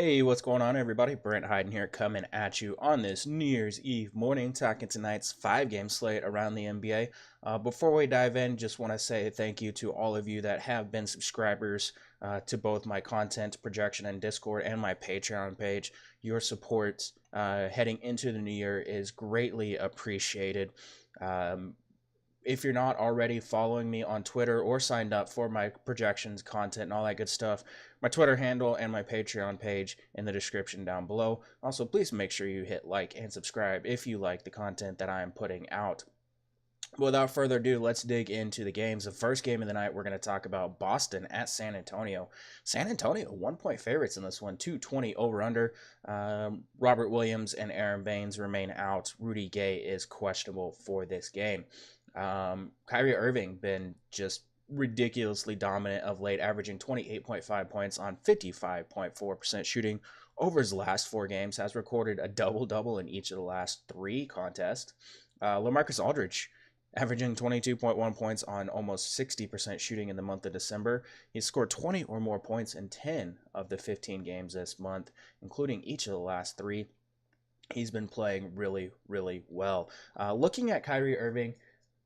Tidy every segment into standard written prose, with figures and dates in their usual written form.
Hey, what's going on, everybody? Brent Hyden here, coming at you on this New Year's Eve morning, talking tonight's 5-game slate around the NBA. Before we dive in, just want to say thank you to all of you that have been subscribers to both my content projection and Discord and my Patreon page. Your support heading into the new year is greatly appreciated. If you're not already following me on Twitter or signed up for my projections, content, and all that good stuff, my Twitter handle and my Patreon page in the description down below. Also, please make sure you hit like and subscribe if you like the content that I am putting out. Without further ado, let's dig into the games. The first game of the night, we're going to talk about Boston at San Antonio. San Antonio, 1-point favorites in this one, 220 over-under. Robert Williams and Aaron Baines remain out. Rudy Gay is questionable for this game. Kyrie Irving been just ridiculously dominant of late, averaging 28.5 points on 55.4% shooting over his last 4 games, has recorded a double-double in each of the last 3 contests. LaMarcus Aldridge averaging 22.1 points on almost 60% shooting in the month of December. He's scored 20 or more points in 10 of the 15 games this month, including each of the last 3. He's been playing really, really well. Looking at Kyrie Irving,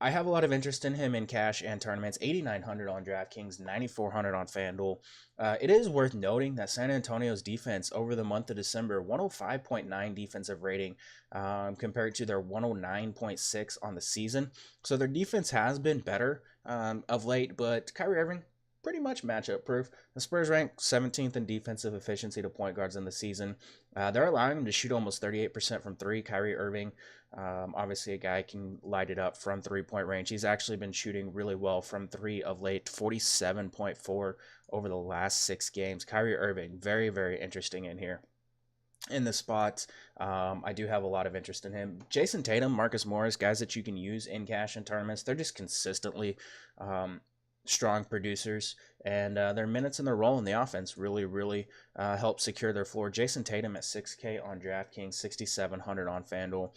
I have a lot of interest in him in cash and tournaments. 8,900 on DraftKings, 9,400 on FanDuel. It is worth noting that San Antonio's defense over the month of December, 105.9 defensive rating compared to their 109.6 on the season. So their defense has been better of late, but Kyrie Irving, pretty much matchup proof. The Spurs rank 17th in defensive efficiency to point guards in the season. They're allowing him to shoot almost 38% from 3. Kyrie Irving, obviously a guy can light it up from 3-point range. He's actually been shooting really well from 3 of late, 47.4 over the last 6 games. Kyrie Irving, very, very interesting in here. In the spot, I do have a lot of interest in him. Jason Tatum, Marcus Morris, guys that you can use in cash and tournaments. They're just consistently strong producers, and their minutes and their role in the offense really help secure their floor. Jason Tatum at 6K on DraftKings, 6,700 on FanDuel.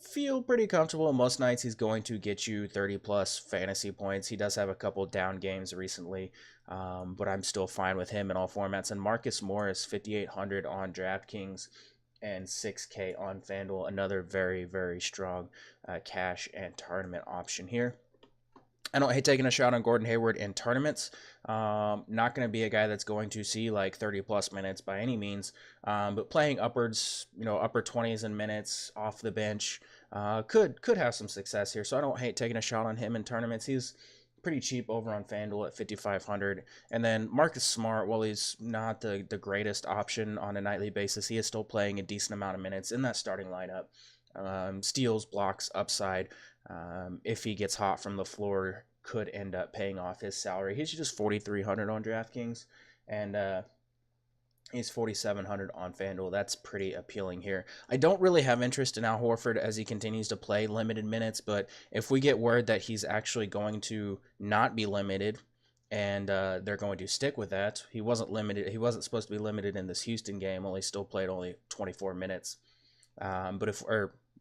Feel pretty comfortable. Most nights he's going to get you 30 plus fantasy points. He does have a couple down games recently, but I'm still fine with him in all formats. And Marcus Morris, 5,800 on DraftKings and 6K on FanDuel. Another very strong cash and tournament option here. I don't hate taking a shot on Gordon Hayward in tournaments. Not going to be a guy that's going to see like 30 plus minutes by any means, but playing upwards, upper 20s in minutes off the bench could have some success here. So I don't hate taking a shot on him in tournaments. He's pretty cheap over on FanDuel at 5,500. And then Marcus Smart, while he's not the greatest option on a nightly basis, he is still playing a decent amount of minutes in that starting lineup. Steals, blocks, upside. If he gets hot from the floor, could end up paying off his salary. He's just 4,300 on DraftKings, and he's 4,700 on FanDuel. That's pretty appealing here. I don't really have interest in Al Horford as he continues to play limited minutes, but if we get word that he's actually going to not be limited, and they're going to stick with that, he wasn't limited. He wasn't supposed to be limited in this Houston game. Still played only 24 minutes.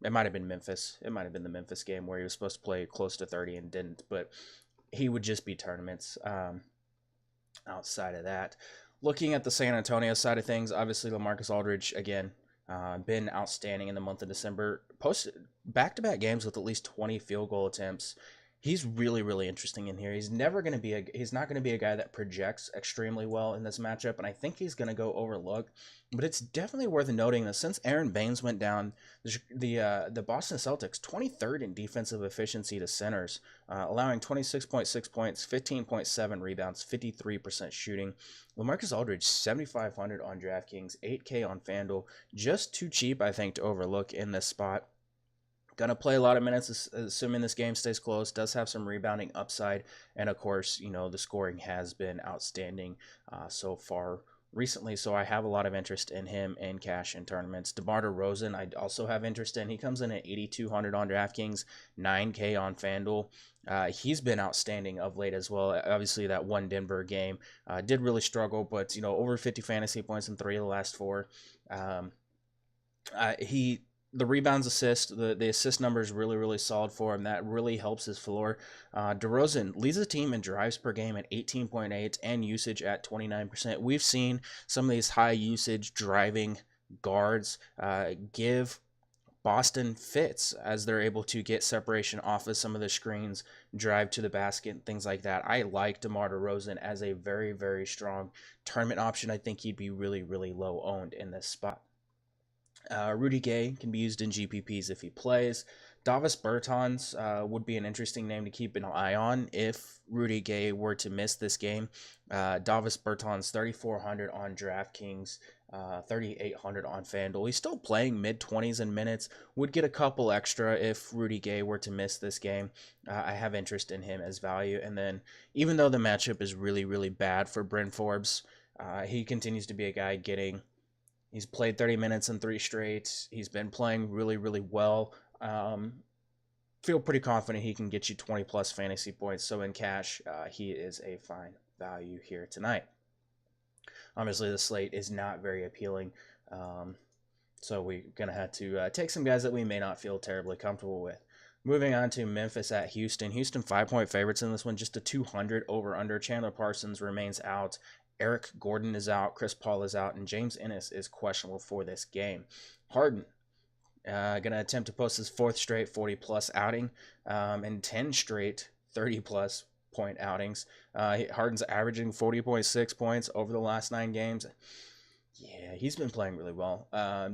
It might have been Memphis. It might have been the Memphis game where he was supposed to play close to 30 and didn't, but he would just be tournaments outside of that. Looking at the San Antonio side of things, obviously LaMarcus Aldridge, again, been outstanding in the month of December. Posted back-to-back games with at least 20 field goal attempts. He's really interesting in here. He's not going to be a guy that projects extremely well in this matchup, and I think he's going to go overlooked. But it's definitely worth noting that since Aaron Baines went down, the Boston Celtics 23rd in defensive efficiency to centers, allowing 26.6 points, 15.7 rebounds, 53% shooting. LaMarcus Aldridge 7,500 on DraftKings, 8K on FanDuel, just too cheap I think to overlook in this spot. Gonna play a lot of minutes, assuming this game stays close. Does have some rebounding upside, and of course, the scoring has been outstanding so far recently. So I have a lot of interest in him in cash and tournaments. DeMar DeRozan, I also have interest in. He comes in at 8,200 on DraftKings, 9K on FanDuel. He's been outstanding of late as well. Obviously, that one Denver game did really struggle, but over 50 fantasy points in 3 of the last 4. He the rebounds, assist, the assist number is really, really solid for him. That really helps his floor. DeRozan leads the team in drives per game at 18.8 and usage at 29%. We've seen some of these high usage driving guards give Boston fits as they're able to get separation off of some of the screens, drive to the basket, things like that. I like DeMar DeRozan as a very, very strong tournament option. I think he'd be really, really low owned in this spot. Rudy Gay can be used in GPPs if he plays. Davis Bertans would be an interesting name to keep an eye on if Rudy Gay were to miss this game. Davis Bertans 3,400 on DraftKings, 3,800 on FanDuel. He's still playing mid-20s in minutes. Would get a couple extra if Rudy Gay were to miss this game. I have interest in him as value. And then even though the matchup is really, really bad for BRYN Forbes, he continues to be a guy getting... He's played 30 minutes in 3 straight. He's been playing really, really well. Feel pretty confident he can get you 20 plus fantasy points. So in cash, he is a fine value here tonight. Obviously, the slate is not very appealing. So we're going to have to take some guys that we may not feel terribly comfortable with. Moving on to Memphis at Houston. Houston 5-point favorites in this one. Just a 200 over-under. Chandler Parsons remains out. Eric Gordon is out, Chris Paul is out, and James Ennis is questionable for this game. Harden going to attempt to post his 4th straight 40-plus outing and 10 straight 30-plus point outings. Harden's averaging 40.6 points over the last 9 games. Yeah, he's been playing really well.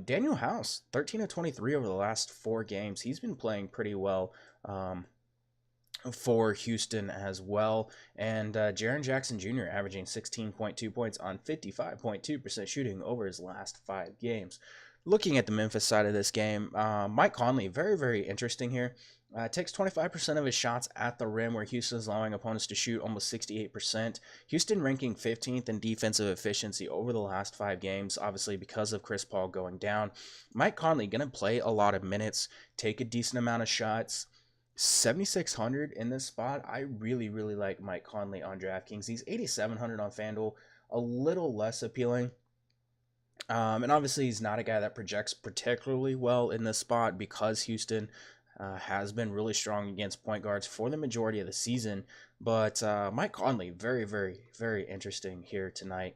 Daniel House, 13 of 23 over the last 4 games. He's been playing pretty well. For Houston as well. And Jaren Jackson Jr. averaging 16.2 points on 55.2% shooting over his last 5 games. Looking at the Memphis side of this game, Mike Conley, very, very interesting here. Takes 25% of his shots at the rim, where Houston's allowing opponents to shoot almost 68%. Houston ranking 15th in defensive efficiency over the last 5 games, obviously because of Chris Paul going down. Mike Conley going to play a lot of minutes, take a decent amount of shots. 7,600 in this spot. I really, really like Mike Conley on DraftKings. He's 8,700 on FanDuel, a little less appealing. And obviously, he's not a guy that projects particularly well in this spot because Houston has been really strong against point guards for the majority of the season. But Mike Conley, very, very, very interesting here tonight.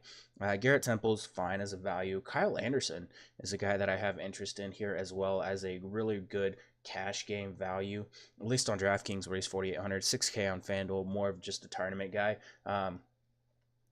Garrett Temple's fine as a value. Kyle Anderson is a guy that I have interest in here as well as a really good cash game value, at least on DraftKings where he's 4,800, 6K on FanDuel, more of just a tournament guy.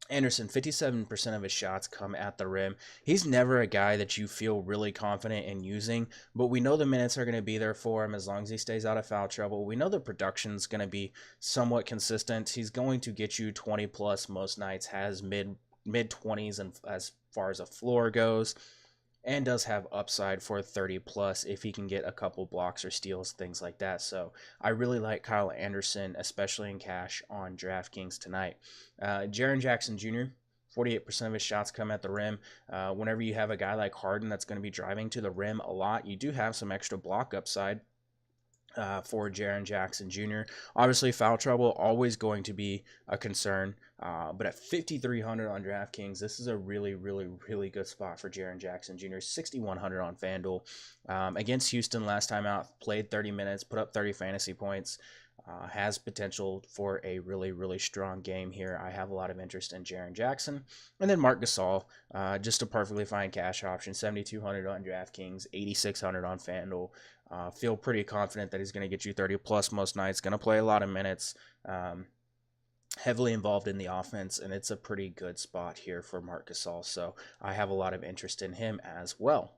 Anderson, 57% of his shots come at the rim. He's never a guy that you feel really confident in using, but we know the minutes are going to be there for him as long as he stays out of foul trouble. We know the production's going to be somewhat consistent. He's going to get you 20 plus most nights, has mid-20s and as far as a floor goes, and does have upside for 30 plus if he can get a couple blocks or steals, things like that. So I really like Kyle Anderson, especially in cash on DraftKings tonight. Jaren Jackson Jr., 48% of his shots come at the rim. Whenever you have a guy like Harden that's going to be driving to the rim a lot, you do have some extra block upside for Jaren Jackson Jr. Obviously, foul trouble always going to be a concern, but at 5,300 on DraftKings, this is a really, really, really good spot for Jaren Jackson Jr. 6,100 on FanDuel. Against Houston last time out, played 30 minutes, put up 30 fantasy points. Has potential for a really, really strong game here. I have a lot of interest in Jaren Jackson. And then Marc Gasol, just a perfectly fine cash option, 7,200 on DraftKings, 8,600 on FanDuel. Feel pretty confident that he's going to get you 30 plus most nights, going to play a lot of minutes, heavily involved in the offense, and it's a pretty good spot here for Marc Gasol. So I have a lot of interest in him as well.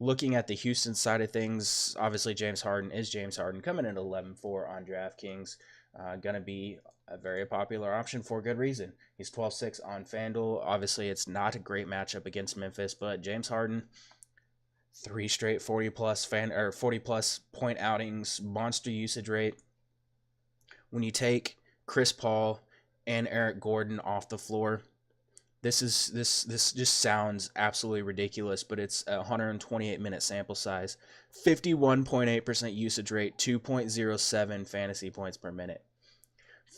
Looking at the Houston side of things, obviously James Harden is James Harden, coming in at 11.4 on DraftKings. Going to be a very popular option for good reason. He's 12.6 on FanDuel. Obviously, it's not a great matchup against Memphis, but James Harden, 3 straight 40 plus point outings, monster usage rate. When you take Chris Paul and Eric Gordon off the floor, this just sounds absolutely ridiculous, but it's a 128-minute sample size, 51.8% usage rate, 2.07 fantasy points per minute.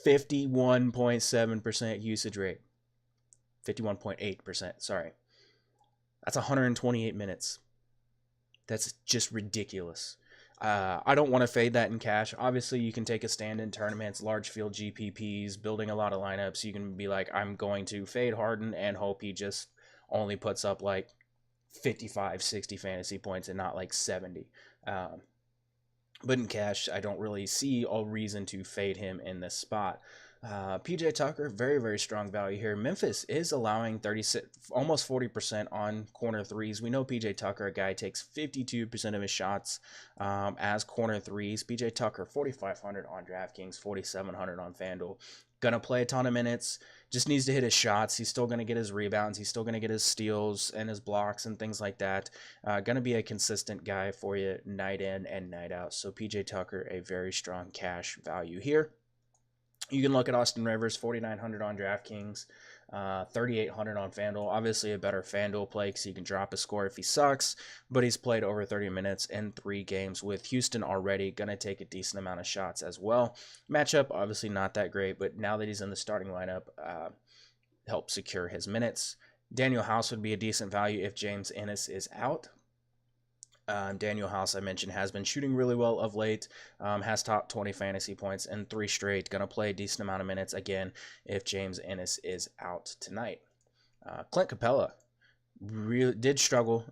51.7% usage rate. 51.8%, sorry. That's 128 minutes. That's just ridiculous. I don't want to fade that in cash. Obviously, you can take a stand in tournaments, large field GPPs, building a lot of lineups. You can be like, I'm going to fade Harden and hope he just only puts up like 55, 60 fantasy points and not like 70. But in cash, I don't really see a reason to fade him in this spot. PJ Tucker, very, very strong value here. Memphis is allowing 36, almost 40% on corner threes. We know PJ Tucker, a guy takes 52% of his shots as corner threes. PJ Tucker, 4,500 on DraftKings, 4,700 on FanDuel. Gonna play a ton of minutes. Just needs to hit his shots. He's still gonna get his rebounds. He's still gonna get his steals and his blocks and things like that. Gonna be a consistent guy for you night in and night out. So PJ Tucker, a very strong cash value here. You can look at Austin Rivers, 4,900 on DraftKings, 3,800 on FanDuel. Obviously a better FanDuel play because you can drop a score if he sucks, but he's played over 30 minutes in 3 games with Houston already. Going to take a decent amount of shots as well. Matchup, obviously not that great, but now that he's in the starting lineup, helps secure his minutes. Daniel House would be a decent value if James Ennis is out. Daniel House, I mentioned, has been shooting really well of late, has top 20 fantasy points in 3 straight, going to play a decent amount of minutes again if James Ennis is out tonight. Clint Capella really did struggle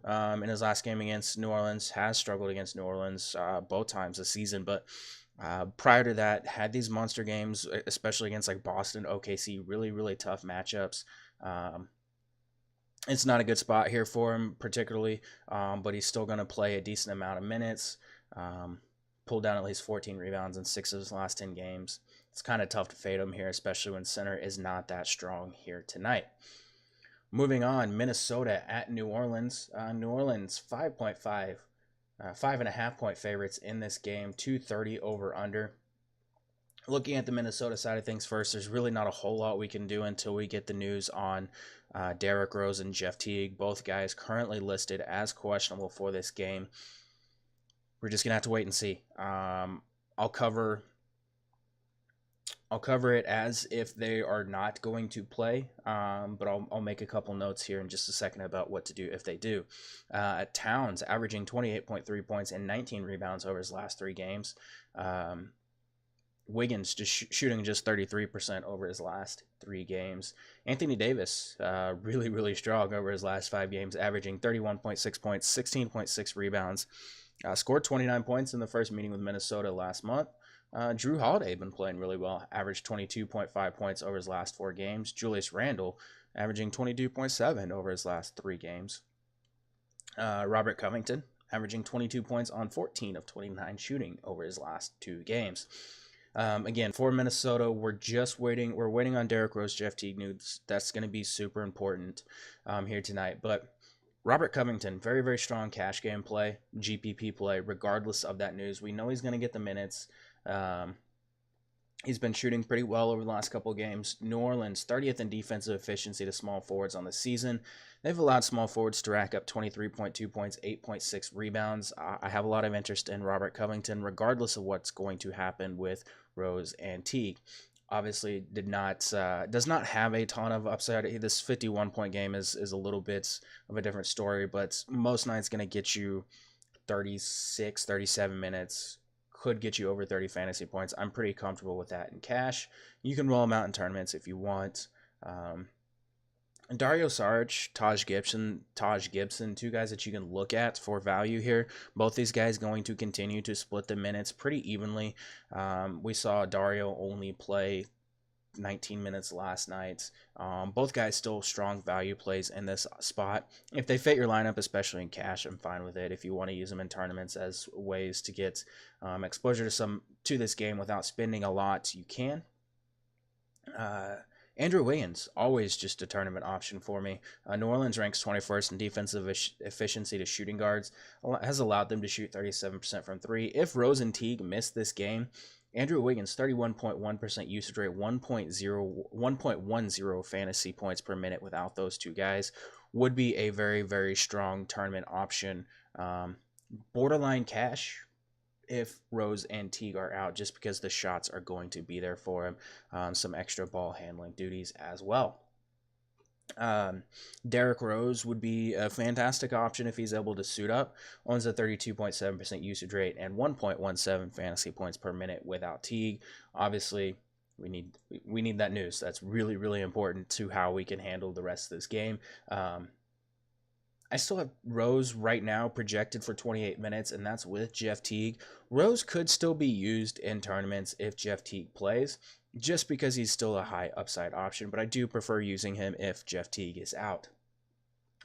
in his last game against New Orleans, has struggled against New Orleans both times this season, but prior to that, had these monster games, especially against like Boston, OKC, really, really tough matchups. It's not a good spot here for him particularly, but he's still going to play a decent amount of minutes. Pulled down at least 14 rebounds in 6 of his last 10 games. It's kind of tough to fade him here, especially when center is not that strong here tonight. Moving on, Minnesota at New Orleans. New Orleans 5.5 point favorites in this game, 230 over under. Looking at the Minnesota side of things first, there's really not a whole lot we can do until we get the news on Derrick Rose and Jeff Teague, both guys currently listed as questionable for this game. We're just gonna have to wait and see. I'll cover it as if they are not going to play, but I'll make a couple notes here in just a second about what to do if they do. Towns averaging 28.3 points and 19 rebounds over his last 3 games. Wiggins just shooting just 33% over his last 3 games. Anthony Davis, really, really strong over his last 5 games, averaging 31.6 points, 16.6 rebounds. Scored 29 points in the first meeting with Minnesota last month. Drew Holiday been playing really well, averaged 22.5 points over his last 4 games. Julius Randle averaging 22.7 over his last 3 games. Robert Covington averaging 22 points on 14 of 29 shooting over his last 2 games. Again, for Minnesota, we're waiting on Derrick Rose, Jeff Teague news. That's going to be super important here tonight. But Robert Covington, very, very strong cash game play, GPP play, regardless of that news. We know he's going to get the minutes. He's been shooting pretty well over the last couple of games. New Orleans, 30th in defensive efficiency to small forwards on the season. They've allowed small forwards to rack up 23.2 points, 8.6 rebounds. I have a lot of interest in Robert Covington, regardless of what's going to happen with Rose and Teague. Obviously, does not have a ton of upside. This 51-point game is a little bit of a different story, but most nights going to get you 36, 37 minutes. Could get you over 30 fantasy points. I'm pretty comfortable with that in cash. You can roll them out in tournaments if you want. Dario Saric, Taj Gibson, 2 guys that you can look at for value here. Both these guys going to continue to split the minutes pretty evenly. We saw Dario only play 19 minutes last night. Both guys still strong value plays in this spot. If they fit your lineup, especially in cash, I'm fine with it. If you want to use them in tournaments as ways to get exposure to this game without spending a lot, you can. Andrew Wiggins, always just a tournament option for me. New Orleans ranks 21st in defensive efficiency to shooting guards, has allowed them to shoot 37% from 3. If Rose and Teague miss this game, Andrew Wiggins, 31.1% usage rate, 1.10 fantasy points per minute without those 2 guys, would be a very, very strong tournament option. Borderline cash if Rose and Teague are out, just because the shots are going to be there for him. Some extra ball handling duties as well. Derrick Rose would be a fantastic option if he's able to suit up. Owns a 32.7% usage rate and 1.17 fantasy points per minute without Teague. Obviously, we need that news. That's really, really important to how we can handle the rest of this game. I still have Rose right now projected for 28 minutes, and that's with Jeff Teague. Rose could still be used in tournaments if Jeff Teague plays, just because he's still a high upside option, but I do prefer using him if Jeff Teague is out.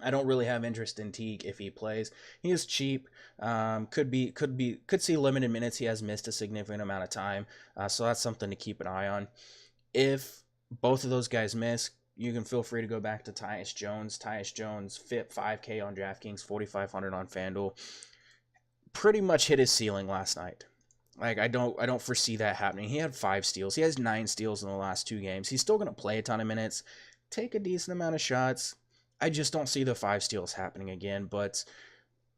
I don't really have interest in Teague if he plays. He is cheap. Could see limited minutes. He has missed a significant amount of time, so that's something to keep an eye on. If both of those guys miss, you can feel free to go back to Tyus Jones. Tyus Jones fit 5K on DraftKings, 4,500 on FanDuel. Pretty much hit his ceiling last night. Like I don't foresee that happening. He had 5 steals. He has 9 steals in the last 2 games. He's still going to play a ton of minutes, take a decent amount of shots. I just don't see the 5 steals happening again, but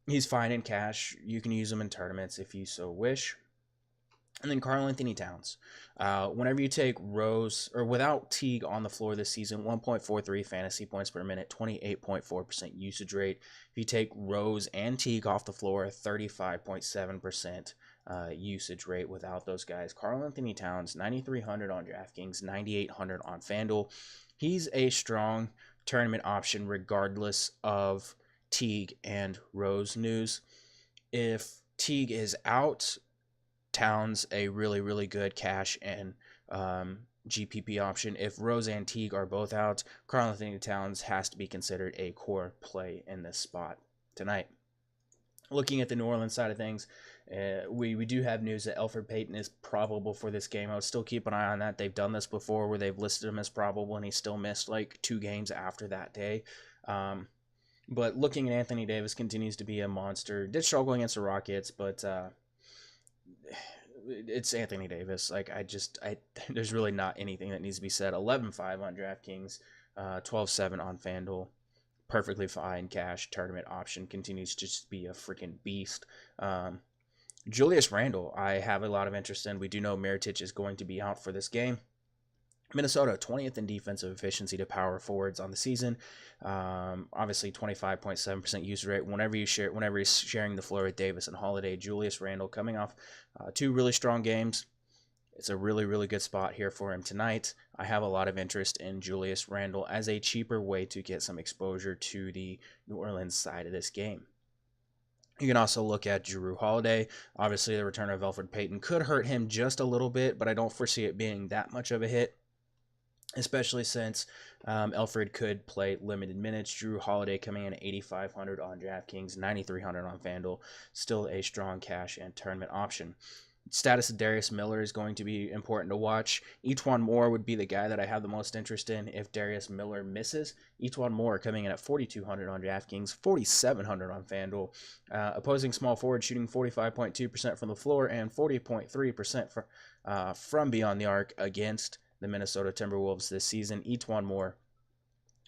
he's fine in cash. You can use him in tournaments if you so wish. And then Karl-Anthony Towns. Whenever you take Rose, or without Teague on the floor this season, 1.43 fantasy points per minute, 28.4% usage rate. If you take Rose and Teague off the floor, 35.7% usage rate without those guys. Karl-Anthony Towns, 9,300 on DraftKings, 9,800 on FanDuel. He's a strong tournament option regardless of Teague and Rose news. If Teague is out, Towns a really, really good cash and GPP option. If Rose and Teague are both out, Karl-Anthony Towns has to be considered a core play in this spot tonight. Looking at the New Orleans side of things, we do have news that Elfrid Payton is probable for this game. I would still keep an eye on that. They've done this before where they've listed him as probable and he still missed like 2 games after that day. But looking at Anthony Davis continues to be a monster. Did struggle against the Rockets, but it's Anthony Davis. Like there's really not anything that needs to be said. 11-5 on DraftKings, 12-7 on FanDuel. Perfectly fine cash tournament option. Continues to just be a freaking beast. Julius Randle, I have a lot of interest in. We do know Mirotic is going to be out for this game. Minnesota, 20th in defensive efficiency to power forwards on the season. Obviously, 25.7% usage rate. Whenever he's sharing the floor with Davis and Holiday, Julius Randle coming off 2 really strong games. It's a really, really good spot here for him tonight. I have a lot of interest in Julius Randle as a cheaper way to get some exposure to the New Orleans side of this game. You can also look at Jrue Holiday. Obviously, the return of Elfrid Payton could hurt him just a little bit, but I don't foresee it being that much of a hit, especially since Elfrid could play limited minutes. Jrue Holiday coming in at 8,500 on DraftKings, 9,300 on FanDuel. Still a strong cash and tournament option. Status of Darius Miller is going to be important to watch. E'Twaun Moore would be the guy that I have the most interest in if Darius Miller misses. E'Twaun Moore coming in at 4,200 on DraftKings, 4,700 on FanDuel. Opposing small forward shooting 45.2% from the floor and 40.3% from beyond the arc against the Minnesota Timberwolves this season. E'Twaun Moore,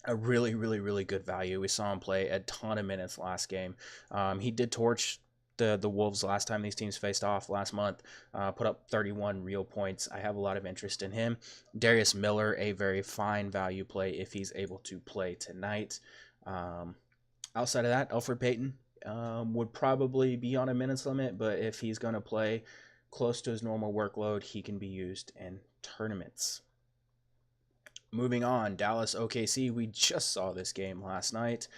a really, really, really good value. We saw him play a ton of minutes last game. He did torch the Wolves last time these teams faced off last month, put up 31 real points. I have a lot of interest in him. Darius Miller, a very fine value play if he's able to play tonight. Outside of that, Elfrid Payton would probably be on a minutes limit, but if he's going to play close to his normal workload, he can be used in tournaments. Moving on, Dallas OKC. We just saw this game last night.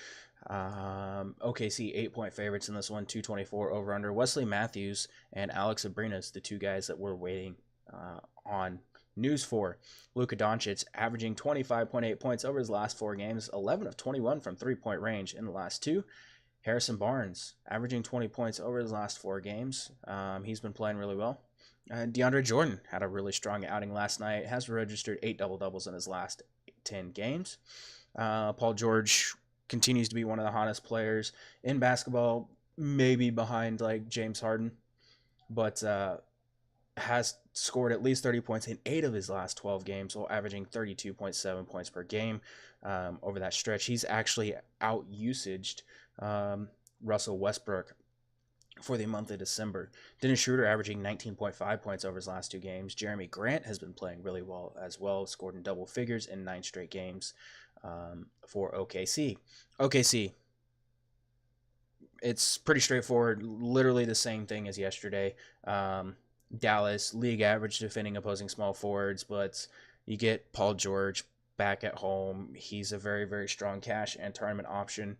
OKC 8-point favorites in this one, 224 over under. Wesley Matthews and Alex Abrinas, the 2 guys that we're waiting on news for. Luka Doncic averaging 25.8 points over his last 4 games, 11 of 21 from 3-point range in the last 2. Harrison Barnes averaging 20 points over his last 4 games. He's been playing really well. DeAndre Jordan had a really strong outing last night, has registered 8 double-doubles in his last 10 games. Paul George continues to be one of the hottest players in basketball, maybe behind like James Harden, but has scored at least 30 points in 8 of his last 12 games, while averaging 32.7 points per game over that stretch. He's actually out-usaged Russell Westbrook for the month of December. Dennis Schroeder averaging 19.5 points over his last 2 games. Jeremy Grant has been playing really well as well, scored in double figures in 9 straight games. for OKC. OKC, it's pretty straightforward, literally the same thing as yesterday. Dallas, league average defending opposing small forwards, but you get Paul George back at home. He's a very, very strong cash and tournament option.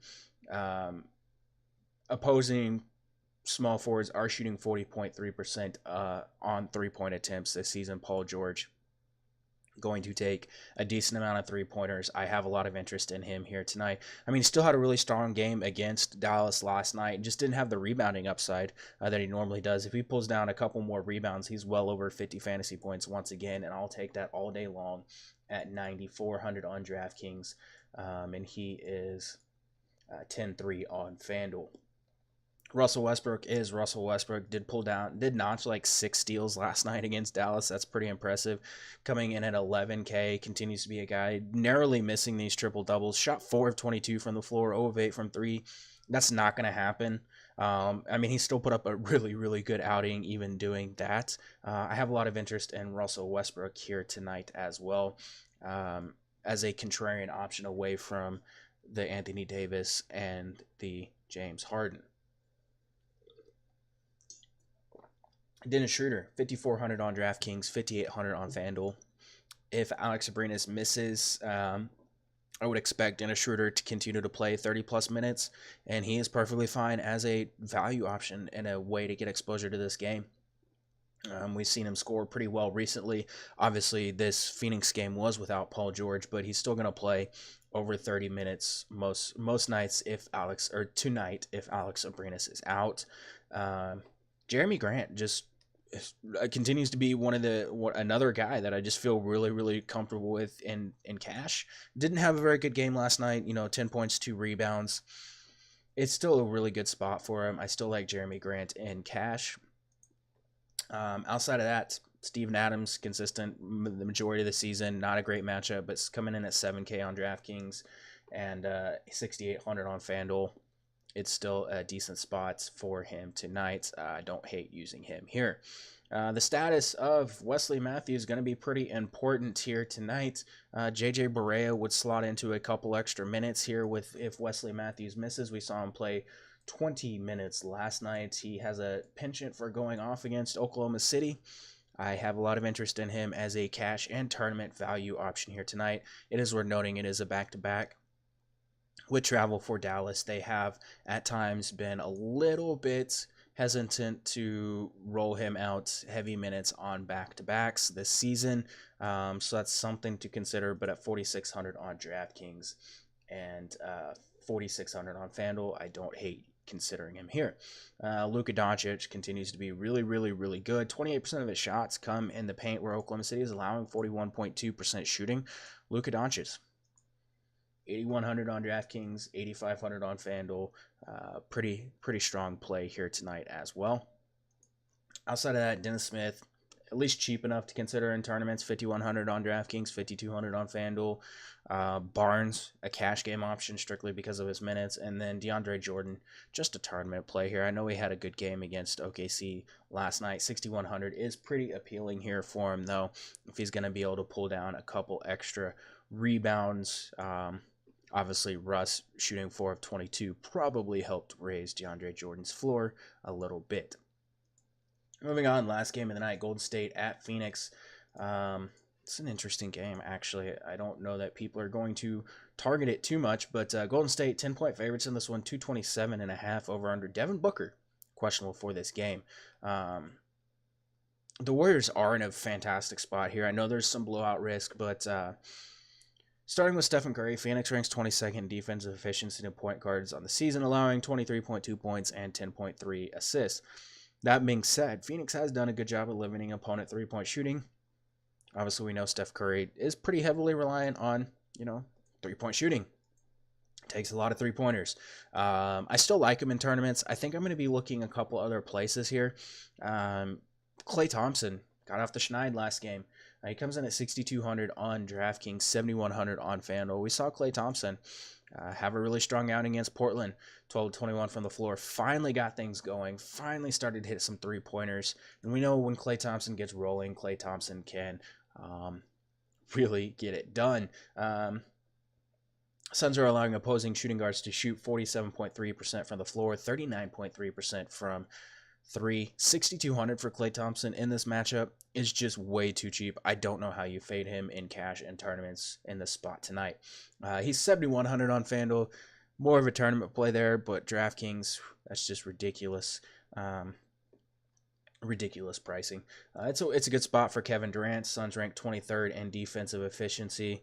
Opposing small forwards are shooting 40.3% on three-point attempts this season. Paul George going to take a decent amount of three-pointers. I have a lot of interest in him here tonight. I mean, he still had a really strong game against Dallas last night. Just didn't have the rebounding upside that he normally does. If he pulls down a couple more rebounds, he's well over 50 fantasy points once again, and I'll take that all day long at 9,400 on DraftKings. And he is 10-3 on FanDuel. Russell Westbrook is Russell Westbrook. Did notch like 6 steals last night against Dallas. That's pretty impressive. Coming in at 11K, continues to be a guy narrowly missing these triple doubles. Shot 4 of 22 from the floor, 0 of 8 from 3. That's not going to happen. I mean, he still put up a really, really good outing even doing that. I have a lot of interest in Russell Westbrook here tonight as well, as a contrarian option away from the Anthony Davis and the James Harden. Dennis Schroeder, 5,400 on DraftKings, 5,800 on FanDuel. If Alex Abrines misses, I would expect Dennis Schroeder to continue to play 30-plus minutes, and he is perfectly fine as a value option and a way to get exposure to this game. We've seen him score pretty well recently. Obviously, this Phoenix game was without Paul George, but he's still going to play over 30 minutes most nights tonight if Alex Abrines is out. Jeremy Grant just continues to be another guy that I just feel really, really comfortable with in cash. Didn't have a very good game last night, 10 points, 2 rebounds. It's still a really good spot for him. I still like Jeremy Grant in cash. Outside of that, Steven Adams, consistent the majority of the season. Not a great matchup, but coming in at 7K on DraftKings and 6,800 on FanDuel. It's still a decent spot for him tonight. I don't hate using him here. The status of Wesley Matthews is going to be pretty important here tonight. JJ Barea would slot into a couple extra minutes here if Wesley Matthews misses. We saw him play 20 minutes last night. He has a penchant for going off against Oklahoma City. I have a lot of interest in him as a cash and tournament value option here tonight. It is worth noting it is a back-to-back. With travel for Dallas, they have at times been a little bit hesitant to roll him out heavy minutes on back-to-backs this season. So that's something to consider, but at 4,600 on DraftKings and 4,600 on FanDuel, I don't hate considering him here. Luka Doncic continues to be really, really, really good. 28% of his shots come in the paint, where Oklahoma City is allowing 41.2% shooting. Luka Doncic, 8,100 on DraftKings, 8,500 on FanDuel. Pretty strong play here tonight as well. Outside of that, Dennis Smith, at least cheap enough to consider in tournaments, 5,100 on DraftKings, 5,200 on FanDuel. Barnes, a cash game option strictly because of his minutes. And then DeAndre Jordan, just a tournament play here. I know he had a good game against OKC last night. 6,100 is pretty appealing here for him, though, if he's going to be able to pull down a couple extra rebounds. Obviously, Russ shooting 4 of 22 probably helped raise DeAndre Jordan's floor a little bit. Moving on, last game of the night, Golden State at Phoenix. It's an interesting game, actually. I don't know that people are going to target it too much, but Golden State, 10-point favorites in this one, 227.5 over under. Devin Booker, questionable for this game. The Warriors are in a fantastic spot here. I know there's some blowout risk, but starting with Stephen Curry, Phoenix ranks 22nd in defensive efficiency and point guards on the season, allowing 23.2 points and 10.3 assists. That being said, Phoenix has done a good job of limiting opponent three-point shooting. Obviously, we know Steph Curry is pretty heavily reliant on, three-point shooting. Takes a lot of three-pointers. I still like him in tournaments. I think I'm going to be looking a couple other places here. Klay Thompson got off the schneid last game. He comes in at 6,200 on DraftKings, 7,100 on FanDuel. We saw Klay Thompson have a really strong outing against Portland, 12-21 from the floor. Finally got things going. Finally started to hit some three-pointers. And we know when Klay Thompson gets rolling, Klay Thompson can really get it done. Suns are allowing opposing shooting guards to shoot 47.3% from the floor, 39.3% from three. 6,200 for Klay Thompson in this matchup is just way too cheap. I don't know how you fade him in cash and tournaments in this spot tonight. He's 7,100 on FanDuel. More of a tournament play there, but DraftKings, that's just ridiculous. Ridiculous pricing. It's a good spot for Kevin Durant. Suns ranked 23rd in defensive efficiency.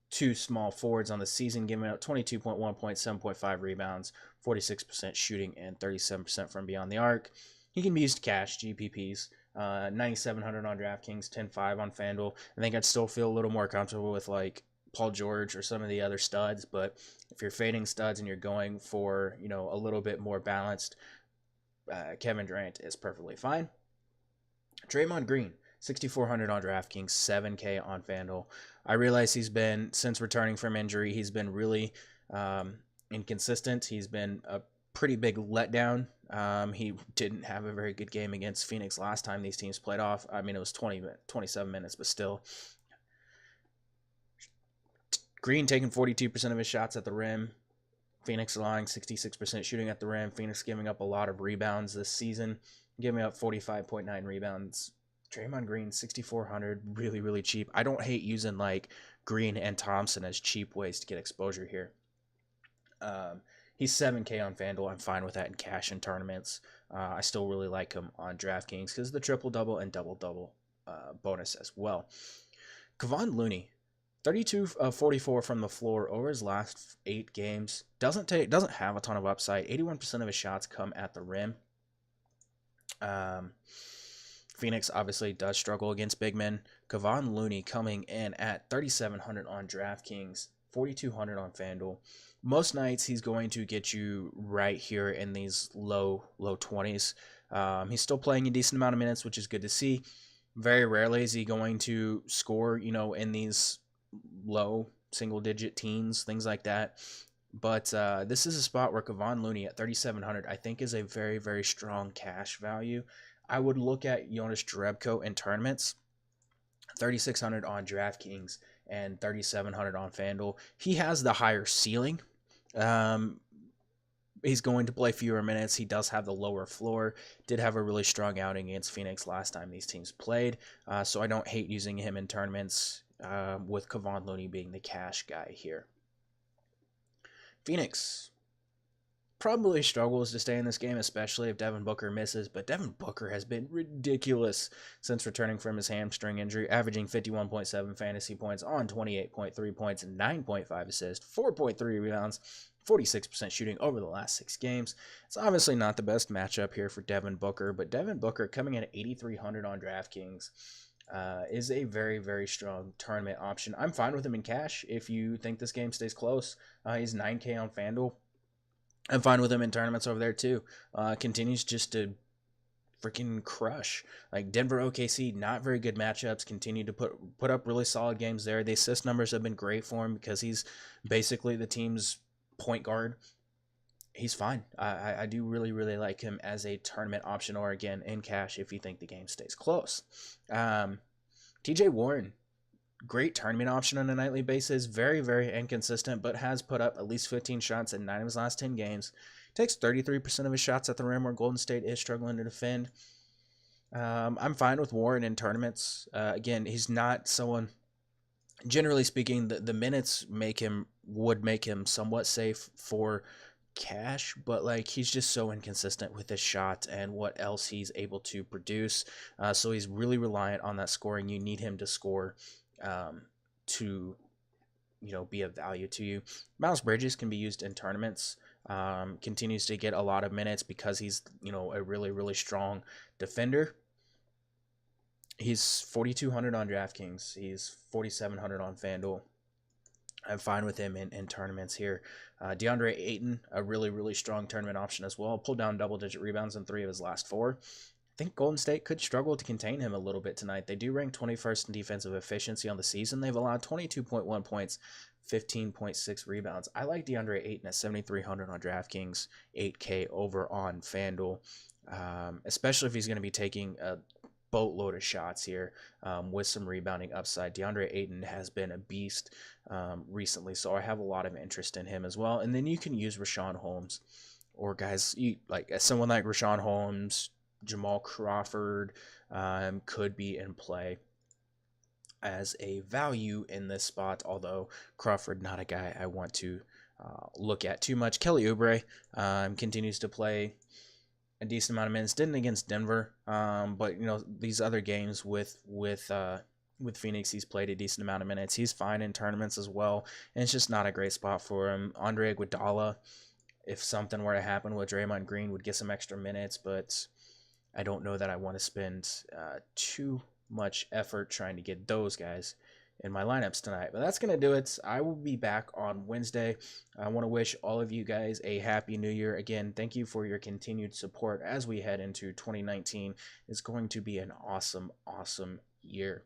Two small forwards on the season, giving up 22.1 points, 7.5 rebounds, 46% shooting, and 37% from beyond the arc. He can be used to cash, GPPs. 9,700 on DraftKings, 10.5 on FanDuel. I think I'd still feel a little more comfortable with like Paul George or some of the other studs, but if you're fading studs and you're going for, you know, a little bit more balanced, Kevin Durant is perfectly fine. Draymond Green, 6,400 on DraftKings, 7K on FanDuel. I realize he's been, since returning from injury, he's been really inconsistent. He's been a pretty big letdown. He didn't have a very good game against Phoenix last time these teams played off. I mean, it was 27 minutes, but still. Green taking 42% of his shots at the rim. Phoenix allowing 66% shooting at the rim. Phoenix giving up a lot of rebounds this season, giving up 45.9 rebounds. Draymond Green, 6,400, really, really cheap. I don't hate using like Green and Thompson as cheap ways to get exposure here. He's 7K on FanDuel. I'm fine with that in cash and tournaments. I still really like him on DraftKings because the triple-double and double-double bonus as well. KEVON Looney, 32 of 44 from the floor over his last 8 games. Doesn't have a ton of upside. 81% of his shots come at the rim. Phoenix obviously does struggle against big men. KEVON Looney coming in at 3,700 on DraftKings, 4,200 on FanDuel. Most nights he's going to get you right here in these low 20s. He's still playing a decent amount of minutes, which is good to see. Very rarely is he going to score, you know, in these low single-digit teens, things like that. But this is a spot where KEVON Looney at 3,700 I think is a very, very strong cash value. I would look at JONAS JEREBKO in tournaments, 3,600 on DraftKings and 3,700 on FanDuel. He has the higher ceiling. He's going to play fewer minutes. He does have the lower floor. Did have a really strong outing against Phoenix last time these teams played. So I don't hate using him in tournaments, with KEVON Looney being the cash guy here. Phoenix probably struggles to stay in this game, especially if Devin Booker misses, but Devin Booker has been ridiculous since returning from his hamstring injury, averaging 51.7 fantasy points on 28.3 points and 9.5 assists, 4.3 rebounds, 46% shooting over the last 6 games. It's obviously not the best matchup here for Devin Booker, but Devin Booker coming in at 8,300 on DraftKings is a very, very strong tournament option. I'm fine with him in cash if you think this game stays close. He's 9K on FanDuel. I'm fine with him in tournaments over there too. Continues just to freaking crush. Like Denver, OKC, not very good matchups. Continue to put up really solid games there. The assist numbers have been great for him because he's basically the team's point guard. He's fine. I do really, really like him as a tournament option, or again in cash if you think the game stays close. TJ Warren, great tournament option on a nightly basis. Very, very inconsistent, but has put up at least 15 shots in 9 of his last 10 games. Takes 33% of his shots at the rim, where Golden State is struggling to defend. I'm fine with Warren in tournaments. Again, he's not someone, generally speaking, the minutes would make him somewhat safe for cash, but like he's just so inconsistent with his shot and what else he's able to produce. So he's really reliant on that scoring. You need him to score to, you know, be of value to you. Miles Bridges can be used in tournaments. Continues to get a lot of minutes because he's, you know, a really, really strong defender. He's 4,200 on DraftKings. He's 4,700 on FanDuel. I'm fine with him in tournaments here. DeAndre Ayton, a really, really strong tournament option as well. Pulled down double-digit rebounds in 3 of his last 4. I think Golden State could struggle to contain him a little bit tonight. They do rank 21st in defensive efficiency on the season. They've allowed 22.1 points, 15.6 rebounds. I like DeAndre Ayton at 7,300 on DraftKings, 8K over on FanDuel, especially if he's going to be taking a boatload of shots here with some rebounding upside. DeAndre Ayton has been a beast recently, so I have a lot of interest in him as well. And then you can use Rashawn Holmes, or guys like someone like Rashawn Holmes, Jamal Crawford could be in play as a value in this spot, although Crawford not a guy I want to look at too much. Kelly Oubre continues to play a decent amount of minutes. Didn't against Denver, but you know, these other games with Phoenix, he's played a decent amount of minutes. He's fine in tournaments as well, and it's just not a great spot for him. Andre Iguodala, if something were to happen with Draymond Green, would get some extra minutes, but I don't know that I want to spend too much effort trying to get those guys in my lineups tonight. But that's going to do it. I will be back on Wednesday. I want to wish all of you guys a happy new year. Again, thank you for your continued support as we head into 2019. It's going to be an awesome, awesome year.